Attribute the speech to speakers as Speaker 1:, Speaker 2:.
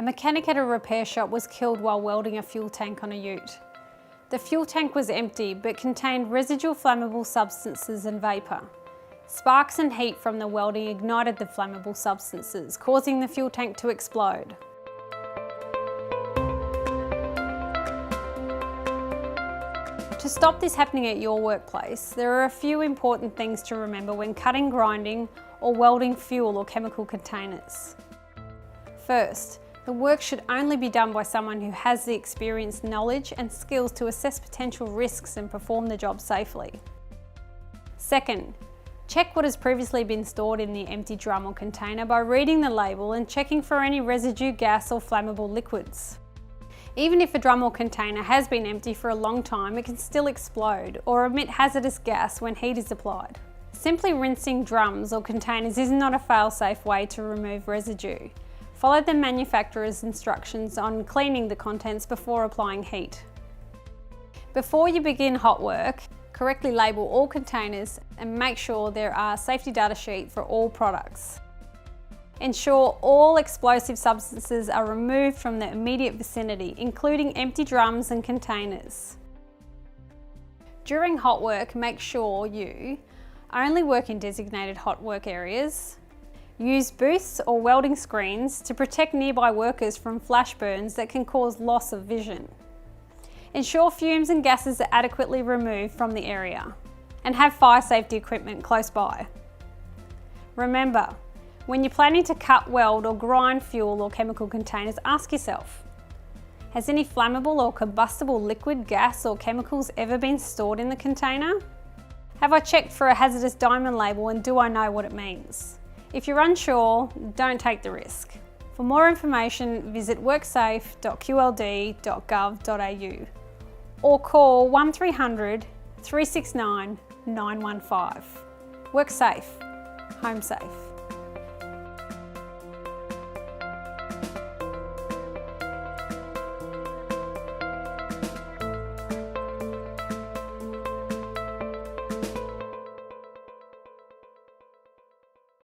Speaker 1: mechanic at a repair shop was killed while welding a fuel tank on a ute. The fuel tank was empty but contained residual flammable substances and vapour. Sparks and heat from the welding ignited the flammable substances, causing the fuel tank to explode. To stop this happening at your workplace, there are a few important things to remember when cutting, grinding, or welding fuel or chemical containers. First, the work should only be done by someone who has the experience, knowledge and skills to assess potential risks and perform the job safely. Second, check what has previously been stored in the empty drum or container by reading the label and checking for any residue, gas or flammable liquids. Even if a drum or container has been empty for a long time, it can still explode or emit hazardous gas when heat is applied. Simply rinsing drums or containers is not a fail-safe way to remove residue. Follow the manufacturer's instructions on cleaning the contents before applying heat. Before you begin hot work, correctly label all containers and make sure there are safety data sheets for all products. Ensure all explosive substances are removed from the immediate vicinity, including empty drums and containers. During hot work, make sure you only work in designated hot work areas, use booths or welding screens to protect nearby workers from flash burns that can cause loss of vision. Ensure fumes and gases are adequately removed from the area, and have fire safety equipment close by. Remember, when you're planning to cut, weld or grind fuel or chemical containers, ask yourself, has any flammable or combustible liquid, gas or chemicals ever been stored in the container? Have I checked for a hazardous diamond label and do I know what it means? If you're unsure, don't take the risk. For more information, visit worksafe.qld.gov.au or call 1300 369 915. Work safe, home safe.